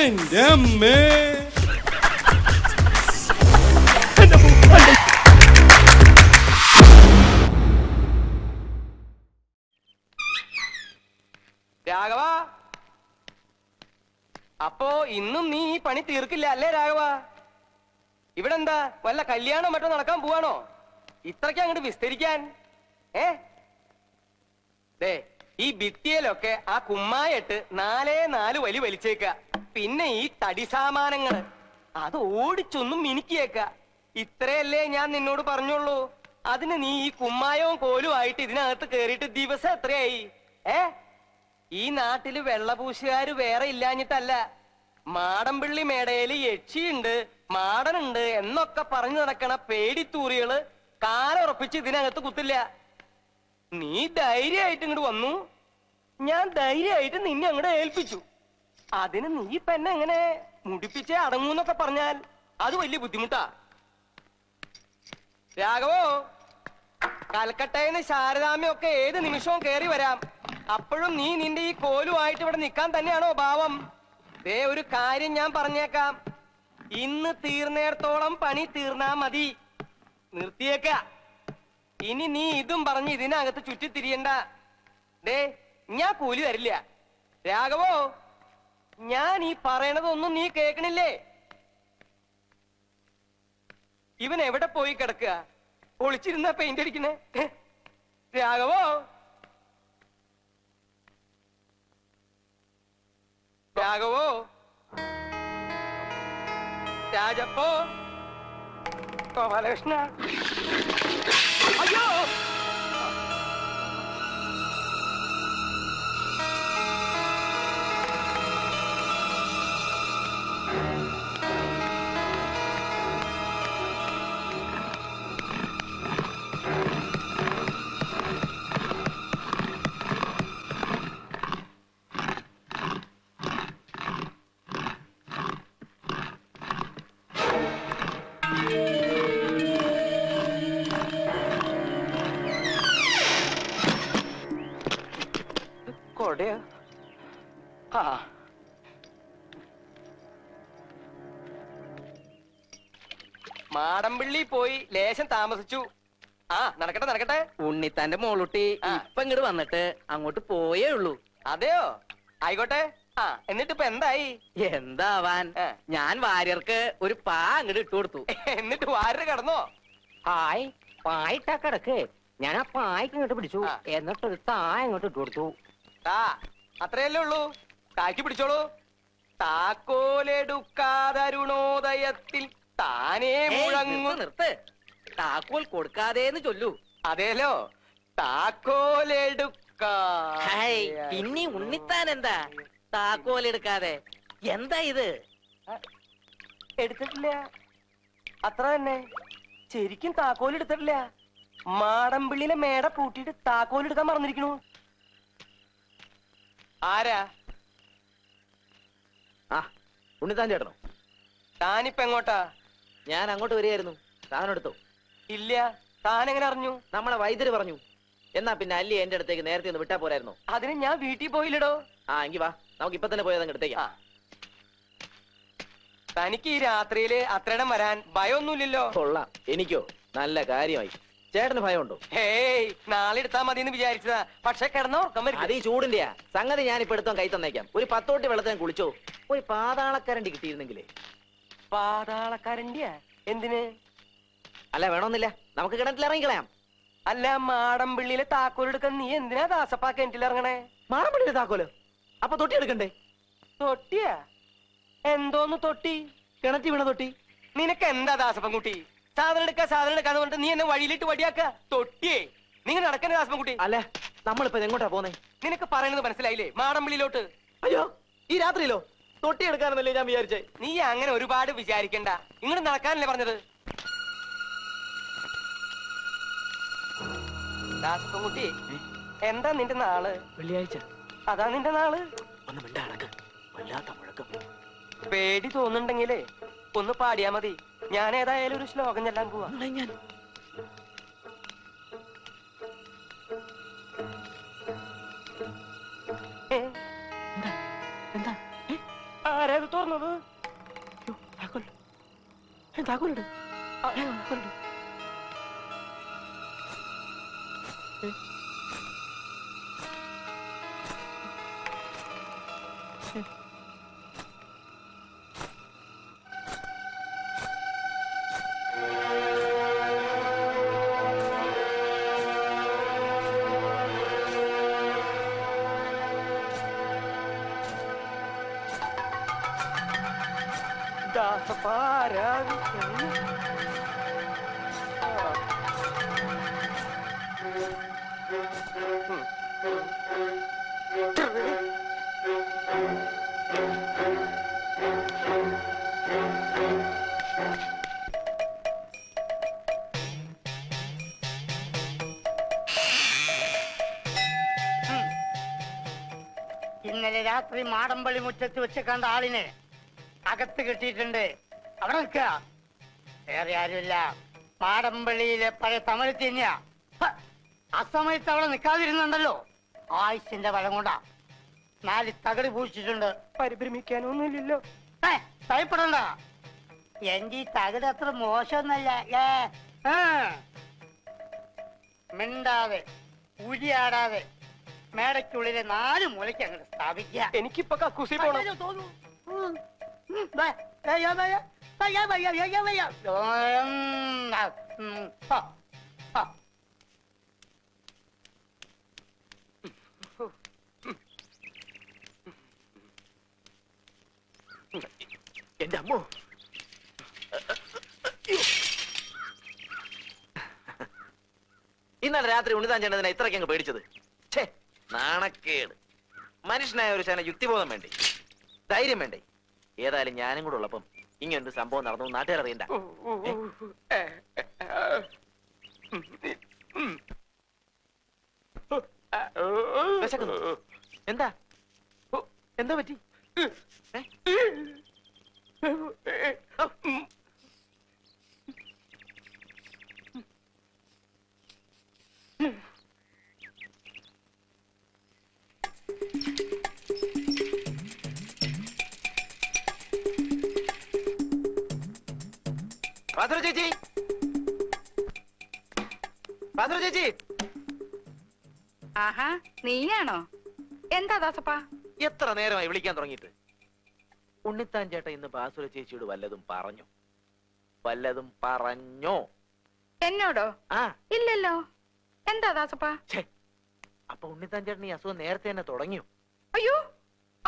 എന്റെ അമ്മേ. രാഘവ, അപ്പോ ഇന്നും നീ ഈ പണി തീർക്കില്ല അല്ലേ രാഘവ? ഇവിടെ എന്താ വല്ല കല്യാണം മറ്റോ നടക്കാൻ പോവാണോ ഇത്രയ്ക്ക് അങ്ങോട്ട് വിസ്തരിക്കാൻ? ദേ ഈ ഭിത്തിയിലൊക്കെ ആ കുമ്മായിട്ട് 4 വലി വലിച്ചേക്ക. പിന്നെ ഈ തടി സാമാനങ്ങള് അത് ഓടിച്ചൊന്നും മിനുക്കിയേക്ക. ഇത്രയല്ലേ ഞാൻ നിന്നോട് പറഞ്ഞോളൂ. അതിന് നീ ഈ കുമ്മായവും കോലും ആയിട്ട് ഇതിനകത്ത് കേറിയിട്ട് ദിവസം എത്രയായി? ഈ നാട്ടില് വെള്ളപൂശുകാര് വേറെ ഇല്ലാഞ്ഞിട്ടല്ല. മാടമ്പിള്ളി മേടയില് യക്ഷിയുണ്ട്, മാടനുണ്ട് എന്നൊക്കെ പറഞ്ഞു നടക്കണ പേടിത്തൂറികള് കാലുറപ്പിച്ച് ഇതിനകത്ത് കുത്തില്ല. നീ ധൈര്യമായിട്ട് ഇങ്ങോട്ട് വന്നു, ഞാൻ ധൈര്യമായിട്ട് നിന്നെ അങ്ങോട്ട് ഏൽപ്പിച്ചു. അതിന് നീ ഇപ്പൊ എന്നെ എങ്ങനെ മുടിപ്പിച്ചേ അടങ്ങൂന്നൊക്കെ പറഞ്ഞാൽ അത് വലിയ ബുദ്ധിമുട്ടാ. രാഘവോ, കൽക്കട്ടയിന്ന് ശാരദാമ്മയൊക്കെ ഏത് നിമിഷവും കേറി വരാം. അപ്പോഴും നീ നിന്റെ ഈ കോലുമായിട്ട് ഇവിടെ നിൽക്കാൻ തന്നെയാണോ ഭാവം? ദേ ഒരു കാര്യം ഞാൻ പറഞ്ഞേക്കാം, ഇന്ന് തീർന്നേടത്തോളം പണി തീർന്നാ മതി. നിർത്തിയേക്ക. ഇനി നീ ഇതും പറഞ്ഞ് ഇതിനകത്ത് ചുറ്റിത്തിരിയണ്ട. ദേ ഞാൻ കൂലി തരില്ല. രാഘവോ, ഞാൻ ഈ പറയണതൊന്നും നീ കേൾക്കണില്ലേ? ഇവൻ എവിടെ പോയി കിടക്കുക? ഒളിച്ചിരുന്ന പെയിന്റ് അടിക്കണേ. രാഘവോ, രാഘവോ, രാജപ്പോ, ഗോപാലകൃഷ്ണ. അയ്യോ, കൊടയോ? ആ, മാടമ്പിള്ളി പോയി ലേശം താമസിച്ചു. ആ നടക്കട്ടെ നടക്കട്ടെ. ഉണ്ണിത്താന്റെ മോളുട്ടി ഇപ്പൊ ഇങ്ങോട്ട് വന്നിട്ട് അങ്ങോട്ട് പോയേ ഉള്ളൂ. അതെയോ? ആയിക്കോട്ടെ. ആ എന്നിട്ട് ഇപ്പൊ എന്തായി? എന്താവാൻ, ഞാൻ വാര്യർക്ക് ഒരു പാ അങ്ങോട്ട് ഇട്ടു കൊടുത്തു. എന്നിട്ട് വാര്യർ കിടന്നോ? ഹായ്, പായിട്ടാ കിടക്ക്. ഞാൻ ആ പായ്ക്ക് ഇങ്ങോട്ട് പിടിച്ചു, എന്നിട്ടൊരു താ അങ്ങോട്ട് ഇട്ടു കൊടുത്തു. താ അത്രയല്ലേ ഉള്ളൂ? താക്കി പിടിച്ചോളൂ. താക്കോലെടുക്കാതരുണോദയത്തിൽ താനേ മുഴങ്ങും. നിർത്ത്, താക്കോൽ കൊടുക്കാതേന്ന് ചൊല്ലു. അതേലോ, താക്കോലെടുക്കാ. പിന്നെ ഉണ്ണിത്താൻ എന്താ താക്കോൽ എടുക്കാതെ? എന്താ ഇത്? എടുത്തിട്ടില്ല, അത്ര തന്നെ. ശരിക്കും താക്കോൽ എടുത്തിട്ടില്ല. മാടമ്പിള്ളിയിലെ മേട പൂട്ടിയിട്ട് താക്കോൽ എടുക്കാൻ മറന്നിരിക്കണു. ആരാ? ആ, ഉണ്ണിത്താൻ ചേട്ടനോ? താനിപ്പ എങ്ങോട്ടാ? ഞാൻ അങ്ങോട്ട് വരികയായിരുന്നു. താനെടുത്തോ? ഇല്ല, താൻ എങ്ങനെ അറിഞ്ഞു? നമ്മളെ വൈദ്യര് പറഞ്ഞു. എന്നാ പിന്നെ അല്ലി എന്റെ അടുത്തേക്ക് നേരത്തെ ഒന്ന് വിട്ടാ പോരായിരുന്നോ? അതിന് ഞാൻ വീട്ടിൽ പോയില്ലടോ. ആ എങ്കി വാ, നമുക്ക് ഇപ്പൊ തന്നെ പോയത് അങ്ങോട്ടേക്ക്. തനിക്ക് ഈ രാത്രിയില് അത്രയിടം വരാൻ ഭയമൊന്നുമില്ലല്ലോ? കൊള്ളാം, എനിക്കോ നല്ല കാര്യമായി. ചേട്ടന് ഭയമുണ്ടോ? ഹേയ്, നാളെ എടുത്താ മതി എന്ന് വിചാരിച്ചതാ. പക്ഷെ കിടന്നോ അത് ഈ ചൂടിന്റെയാ സംഗതി. ഞാനിപ്പോ എടുത്തോ കൈ തന്നേക്കാം. ഒരു 10 തൊട്ടി വെള്ളത്തിൽ കുളിച്ചോ. ഒരു പാതാളക്കരണ്ടി കിട്ടിയിരുന്നെങ്കിലേ. പാതാളക്കാരന്റെയാ? എന്തിന്? അല്ല വേണമെന്നില്ല, നമുക്ക് കിണറ്റിൽ ഇറങ്ങിക്കളയാം. അല്ല, മാടമ്പിള്ളിയിലെ താക്കോലെടുക്കാൻ നീ എന്തിനാ ദാസപ്പാ കിണറ്റിൽ ഇറങ്ങണേ? മാടമ്പിള്ളിയിലെ താക്കോല്? അപ്പൊ തൊട്ടി എടുക്കണ്ടേ? തൊട്ടിയാ? എന്തോന്ന് തൊട്ടി? കിണറ്റി വീണ തൊട്ടി. നിനക്ക് എന്താ ദാസപ്പൻകുട്ടി? സാധനം എടുക്കാന്ന് പറഞ്ഞിട്ട് നീ എന്നെ വഴിയിലിട്ട് വടിയാക്ക. തൊട്ടിയേ, നിങ്ങൾ നടക്കണേ ദാസപ്പൻകുട്ടി. അല്ല, നമ്മളിപ്പോ എങ്ങോട്ടാ പോന്നേ? നിനക്ക് പറയുന്നത് മനസ്സിലായില്ലേ? മാടമ്പിള്ളിയിലോട്ട്. അയ്യോ, ഈ രാത്രിയിലോ? തൊട്ടി എടുക്കാനെന്നല്ലേ ഞാൻ വിചാരിച്ചേ. നീ അങ്ങനെ ഒരുപാട് വിചാരിക്കണ്ട. ഇങ്ങോട്ട് നടക്കാനല്ലേ പറഞ്ഞത്? ദാസപ്പൻകുട്ടി, എന്താ നിന്റെ നാള്? വെള്ളിയാഴ്ച. അതാ നിന്റെ നാള്? ഒന്ന് മിണ്ടാടക്ക്, വല്ലാത്ത മുഴക്കം. പേടി തോന്നുന്നുണ്ടെങ്കിലേ ഒന്ന് പാടിയാ മതി. ഞാൻ ഏതായാലും ഒരു ശ്ലോകം ചെല്ലാൻ പോവാ. ഞാൻ ആരാ തുറന്നത്? താക്കോലിട്. ദാസപ്പാരാ ഇന്നലെ രാത്രി മാടമ്പള്ളി മുറ്റത്ത് വെച്ച് കണ്ട ആളിനെ അകത്ത് കിട്ടിയിട്ടുണ്ട്. അവിടെ നിൽക്കുക. വേറെ ആരുമില്ല, മാടമ്പള്ളിയിലെ പഴയ തമിഴ് തന്നെയാ. ആ സമയത്ത് അവിടെ നിൽക്കാതിരുന്നുണ്ടല്ലോ, ആയുസിന്റെ ബലം കൊണ്ടാ. 4 തകടി പൂച്ചിട്ടുണ്ട്. പരിഭ്രമിക്കാനൊന്നുമില്ലല്ലോ. ഭയപ്പെടണ്ട, എന്റെ ഈ തകട് അത്ര മോശമൊന്നല്ല. മിണ്ടാതെ ഉരിയാടാതെ മേടയ്ക്കുള്ളിലെ 4 മൂലയ്ക്ക് അങ്ങോട്ട് സ്ഥാപിക്കുക. എനിക്കിപ്പൊ കക്കൂസി പോണം. എന്റെ അമ്മോ, ഇന്നലെ രാത്രി ഉണ്ണിതാൻ ചേട്ടനെ ഇത്രയ്ക്ക് അങ്ങ് പേടിച്ചത്. ഛേ, നാണക്കേട്. മനുഷ്യനായ ഒരു ശന യുക്തിബോധം വേണ്ടേ, ധൈര്യം വേണ്ടേ? ഏതായാലും ഞാനും കൂടെ ഉള്ളപ്പം ഇങ്ങനൊരു സംഭവം നടന്നു നാട്ടുകാർ അറിയണ്ട. എന്താ എന്താ പറ്റി? ചേച്ചി, ചേച്ചി. ആഹാ, നീയാണോ? എന്താ ദാസപ്പാ? എത്ര നേരമായി വിളിക്കാൻ തുടങ്ങിയിട്ട്? ഉണ്ണിത്താൻ ചേട്ടൻ ഇന്ന് ബാസുര ചേച്ചിയോട് വല്ലതും പറഞ്ഞോ? വല്ലതും പറഞ്ഞോ? എന്നോടോ? ആ, ഇല്ലല്ലോ. എന്താ ദാസപ്പാ? അപ്പൊ ഉണ്ണിത്താൻ ചേട്ടൻ ഈ അസുഖം നേരത്തെ തന്നെ തുടങ്ങിയോ? അയ്യോ,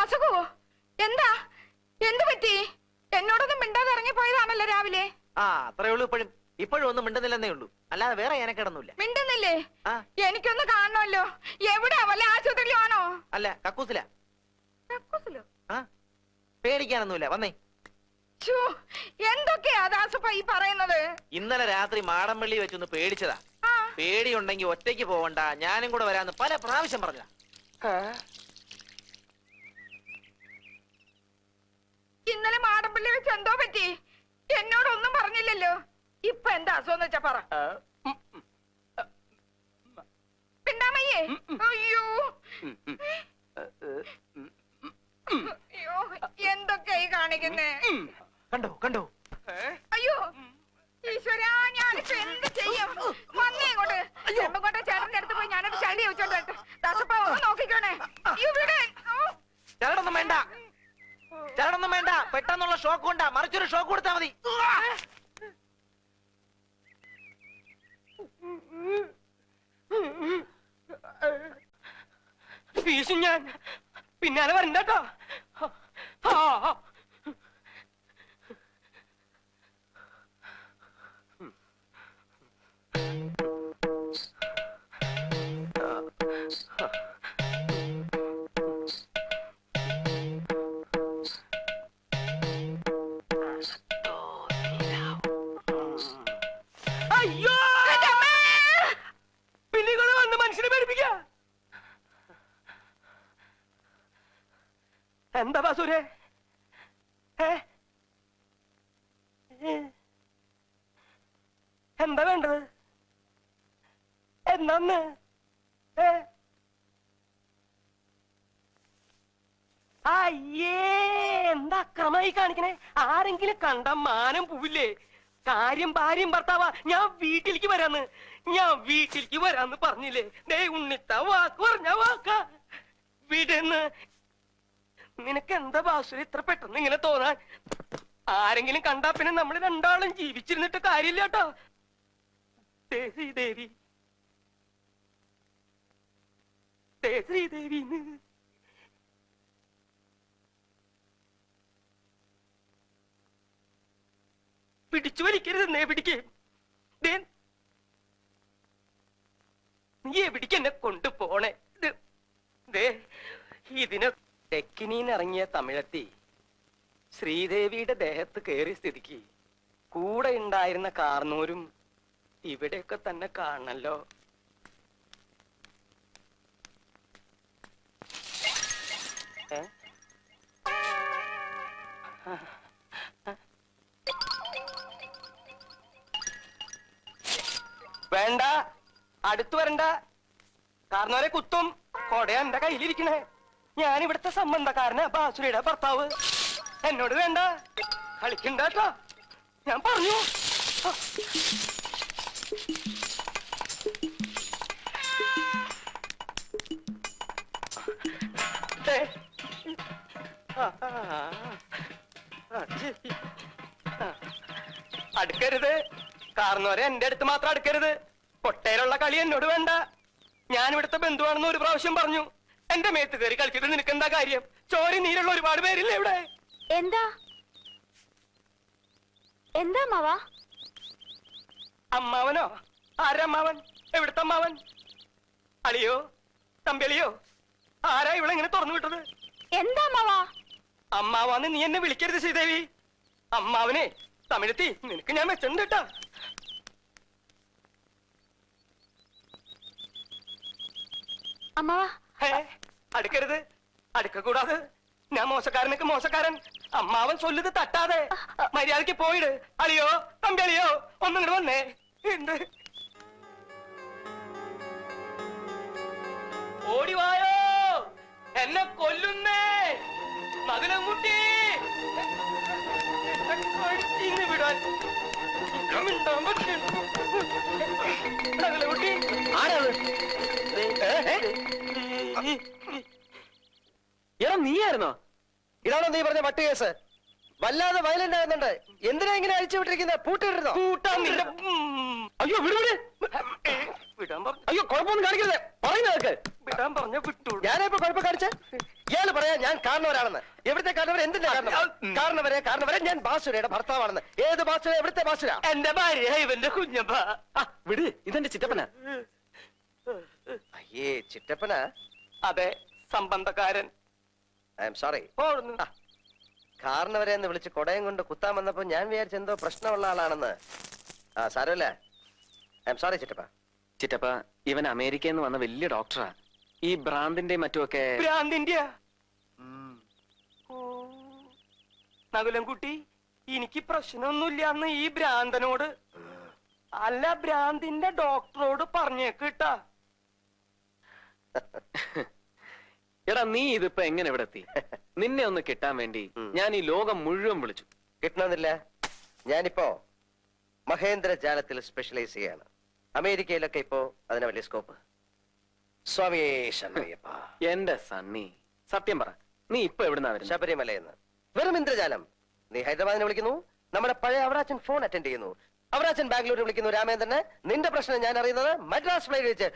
അസുഖവോ? എന്താ? എന്തു പറ്റി? എന്നോടൊന്നും മിണ്ടാതെ ഇറങ്ങിപ്പോയതാണല്ലോ രാവിലെ. ആ, അത്രേ ഉള്ളൂ. ഇപ്പോഴും ഒന്നും മിണ്ടുന്നില്ലെന്നേ ഉള്ളൂ, അല്ലാതെ വേറെ ഞാനക്കിടന്നില്ല. മിണ്ടുന്നില്ലേ? എനിക്കൊന്ന് കാണണമല്ലോ. എവിടെയാ? വല്ല ആശുപത്രിയിലും ആണോ? അല്ല, കക്കൂസില. കക്കൂസിലോ? ആ, പേടിക്കാനൊന്നുമില്ല, വന്നേ. എന്തൊക്കെയാ ദാസപ്പ ഈ പറയുന്നത്? ഇന്നലെ രാത്രി മാടമ്പള്ളി വെച്ചൊന്ന് പേടിച്ചതാ. പേടിയുണ്ടെങ്കിൽ ഒറ്റയ്ക്ക് പോവണ്ട, ഞാനും കൂടെ വരാന്ന് പല പ്രാവശ്യം പറഞ്ഞതാ. ഇന്നലെ മാടമ്പള്ളി വെച്ച് എന്തോ പറ്റി? എന്നോടൊന്നും പറഞ്ഞില്ലല്ലോ. ഇപ്പൊ എന്താ അസുഖം വെച്ചാ പറ. പിണ്ടാമയ്യേ? അയ്യോ അയ്യോ, എന്തൊക്കെയായി കാണിക്കുന്നേ? കണ്ടോ കണ്ടോ? അയ്യോ ഈശ്വരാ, ഞാനിപ്പോ എന്ത് ചെയ്യും? വന്നേ ഇങ്ങോട്ട്. ചെമ്പങ്കോട്ടെ ചേട്ടന്റെ അടുത്ത് പോയി ഞാനൊരു ചളി വെച്ചോട്ടെ. ദാസപ്പ ഒന്ന് നോക്കിക്കോണേ. ചരടൊന്നും വേണ്ട, ചരടൊന്നും വേണ്ട. പെട്ടെന്നുള്ള ഷോക്ക് കൊണ്ടാ, മറിച്ചൊരു ഷോക്ക് കൊടുത്താ മതി. ഫീസും ഞാൻ പിന്നാലെ വരണ്ടോ? അയ്യോ, പിന്നെ വന്ന് മനുഷ്യനെ പേടിപ്പിക്ക. എന്താ ബാസൂരെ? എന്താ വേണ്ടത്? എന്നാന്ന്? അയ്യേ, എന്താ അക്രമായി കാണിക്കണേ? ആരെങ്കിലും കണ്ട മാനം പോവില്ലേ? കാര്യം ഭാര്യയും ഭർത്താവാ. ഞാൻ വീട്ടിലേക്ക് വരാന്ന് പറഞ്ഞില്ലേ? ദേ ഉണ്ണിത്ത വാക്ക് പറഞ്ഞ വാക്ക വിടുന്ന്. നിനക്ക് എന്താ ബാസുര ഇത്ര പെട്ടെന്ന് ഇങ്ങനെ തോന്നാൻ? ആരെങ്കിലും കണ്ടാ പിന്നെ നമ്മൾ രണ്ടാളും ജീവിച്ചിരുന്നിട്ട് കാര്യമില്ല കേട്ടോ. ശ്രീദേവി ശ്രീദേവി പിടിച്ചു വലിക്കരുതെന്നേ. പിടിക്കേ, നീ എവിടേക്ക് എന്നെ കൊണ്ടുപോണേ? ഇതിന് തെക്കിനീന്നിറങ്ങിയ തമിഴത്തി ശ്രീദേവിയുടെ ദേഹത്ത് കയറിയ സ്ഥിതിക്ക് കൂടെ ഉണ്ടായിരുന്ന കാർന്നൂരും ഇവിടെയൊക്കെ തന്നെ കാണണല്ലോ. വേണ്ട, അടുത്തു വരണ്ട. കാർന്നോരെ കുത്തും. കൊടയാ എന്റെ കയ്യിലിരിക്കണേ. ഞാൻ ഇവിടുത്തെ സംബന്ധക്കാരനാ, ബാസുരയുടെ ഭർത്താവ്. എന്നോട് വേണ്ട, കളിക്കണ്ട കേട്ടോ. ഞാൻ പറഞ്ഞു. അടുക്കരുത്. കാർന്നോരെ എന്റെ അടുത്ത് മാത്രം അടുക്കരുത്. കൊട്ടയിലുള്ള കളി എന്നോട് വേണ്ട. ഞാൻ ഇവിടുത്തെ ബന്ധുവാണെന്ന് ഒരു പ്രാവശ്യം പറഞ്ഞു. എന്റെ മേത്ത് കയറി കളിച്ചിട്ട് നിനക്ക് എന്താ കാര്യം? ചോരി നീരുള്ള ഒരുപാട് പേരില്ലേ ഇവിടെ? എന്താ എന്താ മാവാ? അമ്മാവനോ? ആരമ്മാവൻ? എവിടുത്തെ അമ്മാവൻ? അളിയോ? തമ്പിളിയോ? ആരാ ഇവിടെ ഇങ്ങനെ തുറന്നു വിട്ടത്? എന്താ മാവാ? അമ്മാവാന്ന് നീ എന്നെ വിളിക്കരുത് ശ്രീദേവി. അമ്മാവനെ തമിഴത്തി നിനക്ക് ഞാൻ വെച്ചിട്ടുണ്ട് കേട്ടാ. അമ്മാവാ, അടുക്കരുത്. അടുക്കൂടാതെ. ഞാൻ മോശക്കാരനൊക്കെ മോശക്കാരൻ. അമ്മാവൻ ചൊല്ലുത് തട്ടാതെ മര്യാദക്ക് പോയിട്. അളിയോ തമ്പി അളിയോ ഒന്നിങ്ങോട്ട് വന്നേ. എന്ത് ഓടിവായോ, എന്നെ കൊല്ലുന്നേ മകനംകുട്ടി. വിടാൻ കുട്ടി ആരാണ്? എടാ നീയായിരുന്നോ? ഇതാണോ നീ പറഞ്ഞ മറ്റു കേസ്? വല്ലാതെ വയലന്റ് ആകുന്നുണ്ട്. എന്തിനാ ഇങ്ങനെ അഴിച്ചു വിട്ടിരിക്കുന്നത്? പൂട്ടിരുന്നോ? കൂട്ടാൻ നിന്റെ. അയ്യോ വിടുവിട്. വിടാൻ പറഞ്ഞു. അയ്യോ കുഴപ്പമൊന്നും കാണിക്കരുത്. പറയുന്നതൊക്കെ വിടാൻ പറഞ്ഞ വിട്ടു. ഞാനിപ്പോ കുഴപ്പം കാണിച്ച ഇയാള് പറയാ ഞാൻ കാരണവരാണെന്ന്. എവിടുത്തെ കാരണവർ? എന്തിന്റെ കാരണവരെ ഞാൻ ബാസുരയുടെ ഭർത്താവാണെന്ന്. ഏത് ബാസുര? എവിടുത്തെ ബാസുര? എന്റെ ഭാര്യ ഇവന്റെ കുഞ്ഞപ്പ. വിട്, ഇതെന്റെ ചിറ്റപ്പന. അയ്യേ ചിറ്റപ്പന? അതെ, സംബന്ധക്കാരൻ. I am sorry. കാരണവരെ എന്ന് വിളിച്ച് കൊടയം കൊണ്ട് കുത്താൻ വന്നപ്പോ ഞാൻ വിചാരിച്ച എന്തോ പ്രശ്നമുള്ള ആളാണെന്ന്. സാരമില്ല. ഐ എം സോറി ചിറ്റപ്പ. ചിറ്റപ്പ, ഇവൻ അമേരിക്കയിൽ നിന്ന് വന്ന വലിയ ഡോക്ടറാ. ഈ ഭ്രാന്തിന്റെ മറ്റുമൊക്കെ. ഭ്രാന്തിന്റെ നകുലൻകുട്ടി, എനിക്ക് പ്രശ്നമൊന്നുമില്ലാന്ന് ഈ ഭ്രാന്തനോട് അല്ല ഭ്രാന്തിന്റെ ഡോക്ടറോട് പറഞ്ഞേക്കിട്ടാ. എടാ നീ ഇതിപ്പോ എങ്ങനെ ഇവിടെ എത്തി? നിന്നെ ഒന്ന് കിട്ടാൻ വേണ്ടി ഞാൻ ഈ ലോകം മുഴുവൻ വിളിച്ചു. കിട്ടണമെന്നില്ല. ഞാനിപ്പോ മഹേന്ദ്ര ജാലത്തിൽ സ്പെഷ്യലൈസ് ചെയ്യാണ്. അമേരിക്കയിലൊക്കെ ഇപ്പോ അതിന് വലിയ സ്കോപ്പ്. സ്വാമിയേ ശരണയ്യപ്പ. എന്റെ സണ്ണി, സത്യം പറ, നീ ഇപ്പൊ എവിടുന്നാ വരുന്നത്? ശബരിമലയെന്ന്. വെറും ഇന്ദ്രജാലം. നീ ഹൈദരാബാദിനെ വിളിക്കുന്നു, നമ്മുടെ പഴയ അവറാച്ചൻ ഫോൺ അറ്റൻഡ് ചെയ്യുന്നു. അവറാച്ചൻ ബാംഗ്ലൂരിൽ വിളിക്കുന്നു രാമേന്ദ്രനെ. നിന്റെ പ്രശ്നം ഞാൻ അറിയുന്നത് മദ്രാസ് ഫ്ലൈറ്റ് വെച്ച്.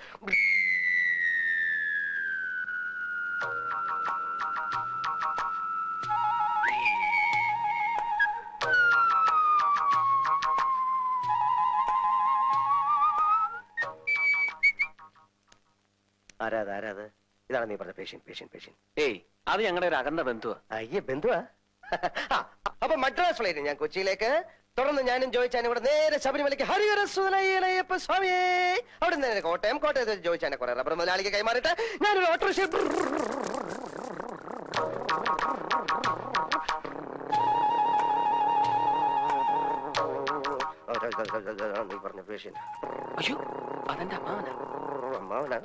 ആരാത്? ഇതാണ് നീ പറഞ്ഞ പേഷ്യൻ. ഏയ്, അത് ഞങ്ങളുടെ ഒരു അകന്ന ബന്ധുവാ. അയ്യേ ബന്ധുവാ? അപ്പൊ മദ്രാസ് ഫ്ലൈറ്റ് ഞാൻ കൊച്ചിയിലേക്ക്, തുടർന്ന് ഞാനും ജോയിച്ചാനും ഇവിടെ നേരെ ശബരിമലയ്ക്ക്. ഹരിഹര സുതനയ്യപ്പ സ്വാമിയേ. അവിടെ നേരെ കോട്ടയത്ത് ജോയിച്ചാനെ കുറെ റബ്ബർ മുതലാളിക്ക് കൈമാറിയിട്ട് ഞാനൊരു ഓട്ടോറിക്ഷ. നീ പറഞ്ഞ പേഷ്യൻ. അയ്യോ, അതെന്റെ അമ്മാവനാ. അമ്മാവനാ?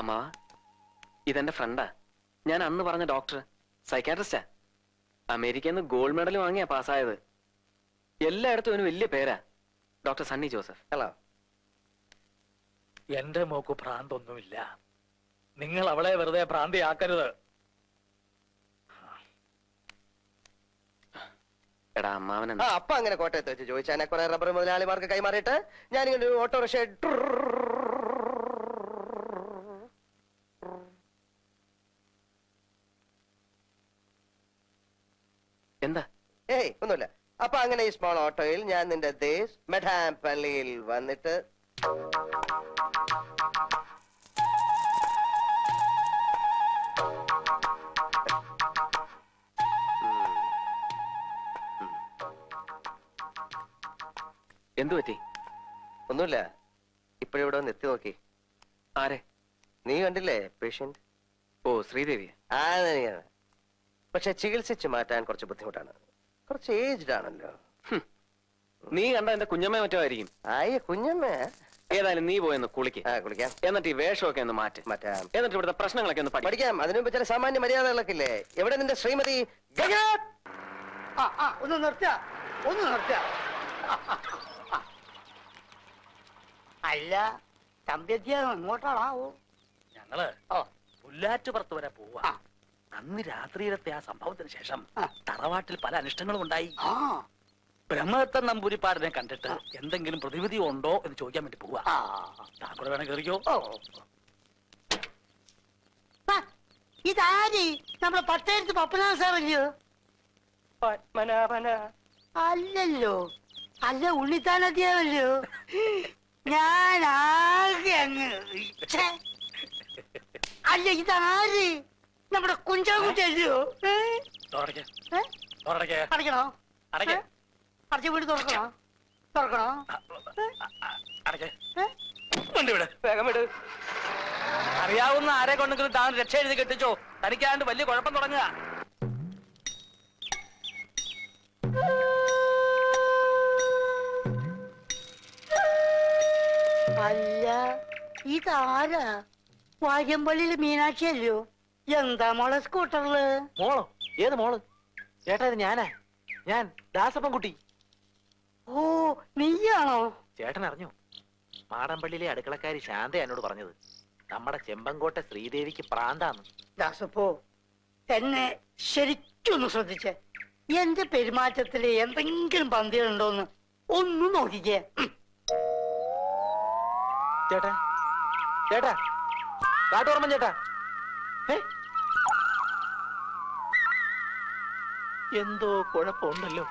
അമ്മാവ ഇതെന്റെ ഫ്രണ്ടാ. ഞാൻ അന്ന് പറഞ്ഞ ഡോക്ടർ, സൈക്കാട്രിസ്റ്റാ. അമേരിക്കയിൽ നിന്ന് ഗോൾഡ് മെഡൽ വാങ്ങിയാ പാസ്സായത്. എല്ലായിടത്തും അവന് വലിയ പേരാ, ഡോക്ടർ സണ്ണി ജോസഫ്. ഹലോ. എന്റെ മോക്ക് ഭ്രാന്തൊന്നുമില്ല. നിങ്ങൾ അവളെ വെറുതെ ഭ്രാന്തിയാക്കരുത്. എടാ അമ്മാവൻ ആ അപ്പൊ അങ്ങനെ കോട്ടയത്ത് വെച്ച് ചോദിച്ചാനെ കുറെ റബ്ബർ മുതലാളിമാർക്ക് കൈമാറിയിട്ട് ഞാനിങ്ങനെ ഒരു ഓട്ടോറിക്ഷ എന്താ? ഏയ് ഒന്നുമില്ല. അപ്പൊ അങ്ങനെ ഈ സ്മോൾ ഓട്ടോയിൽ ഞാൻ നിന്റെ ദേശ് മെഡാം പള്ളിയിൽ വന്നിട്ട് എന്തു പറ്റി? ഒന്നുമില്ല. ഇപ്പോഴിവിടെ വന്ന് എത്തി നോക്കി. ആരെ? നീ കണ്ടില്ലേ പേഷ്യന്റ്? ഓ, ശ്രീദേവി. ആ തന്നെയാണ്. പക്ഷെ ചികിത്സിച്ച് മാറ്റാൻ കുറച്ച് ബുദ്ധിമുട്ടാണ്. കുറച്ച് ഏജ്ഡ് ആണല്ലോ. നീ കണ്ട എന്റെ കുഞ്ഞമ്മ മറ്റോ ആയിരിക്കും. ആയ കുഞ്ഞമ്മ. ഏതായാലും നീ പോയെന്ന് കുളിക്ക്. കുളിക്കാം. എന്നിട്ട് ഈ വേഷമൊക്കെ ഒന്ന് മാറ്റാം. എന്നിട്ട് ഇവിടുത്തെ പ്രശ്നങ്ങളൊക്കെ ഒന്ന് പഠിക്കാം. അതിനു മുമ്പ് ചില സാമാന്യ മര്യാദകളൊക്കെ ഇല്ലേ? എവിടെ നിന്റെ ശ്രീമതി? ഒന്ന് നിർത്തുക, ഒന്ന് നിർത്തുക. അല്ല തമ്പ്യത്തിയ എങ്ങോട്ടാണാവോ? ഞങ്ങള് പുല്ലാറ്റുപുറത്ത് വരെ പോവാ. അന്ന് രാത്രിയിലത്തെ ആ സംഭവത്തിന് ശേഷം തറവാട്ടിൽ പല അനിഷ്ടങ്ങളും ഉണ്ടായി. ബ്രഹ്മദത്തൻ നമ്പൂരിപ്പാടിനെ കണ്ടിട്ട് എന്തെങ്കിലും പ്രതിവിധി ഉണ്ടോ എന്ന് ചോദിക്കാൻ വേണ്ടി പോവാ. താങ്കൂടെ വേണം കയറിക്കോ. ഇതാരി നമ്മുടെ പട്ടേരത്ത് പപ്പനാഥ സാറല്ലയോ? പത്മനാഭന. അല്ലല്ലോ. അല്ല ഉണ്ണിത്താനത്തിയാവല്ലോ. ഞാൻ ആകെ അങ്ങ് അല്ല ഇതാര്? നമ്മുടെ കുഞ്ചാക്കുട്ടിയല്ലയോ? അടയ്ക്കണോ? അടച്ച വീട് തുറക്കണോ? തുറക്കണോ? വേഗം വിട്. അറിയാവുന്ന ആരെ കൊണ്ടെങ്കിലും താൻ രക്ഷ എഴുതി കെട്ടിച്ചോ. തനിക്കാണ്ട് വലിയ കുഴപ്പം തുടങ്ങുക. അല്ല ഇതാരാ? വാര്യമ്പള്ളിയില് മീനാക്ഷി അല്ലയോ? എന്താ മോളെ സ്കൂട്ടറില്? മോളോ? ഏത് മോള്? ചേട്ടാ ഇത് ഞാനാ. ഞാൻ ദാസപ്പൻകുട്ടി. ഓ നീയാണോ? ചേട്ടൻ അറിഞ്ഞു? മാടമ്പള്ളിയിലെ അടുക്കളക്കാരി ശാന്ത എന്നോട് പറഞ്ഞത് നമ്മുടെ ചെമ്പങ്കോട്ടെ ശ്രീദേവിക്ക് പ്രാന്താന്ന്. ദാസപ്പോ എന്നെ ശരിക്കൊന്ന് ശ്രദ്ധിച്ചേ. എന്റെ പെരുമാറ്റത്തില് എന്തെങ്കിലും പന്തികളുണ്ടോന്ന് ഒന്ന് നോക്കിക്കേ. ചേട്ടാ ചേട്ടാ കാട്ടോർമ്മൻ ചേട്ടാ. എന്തോ കുഴപ്പമുണ്ടല്ലോ.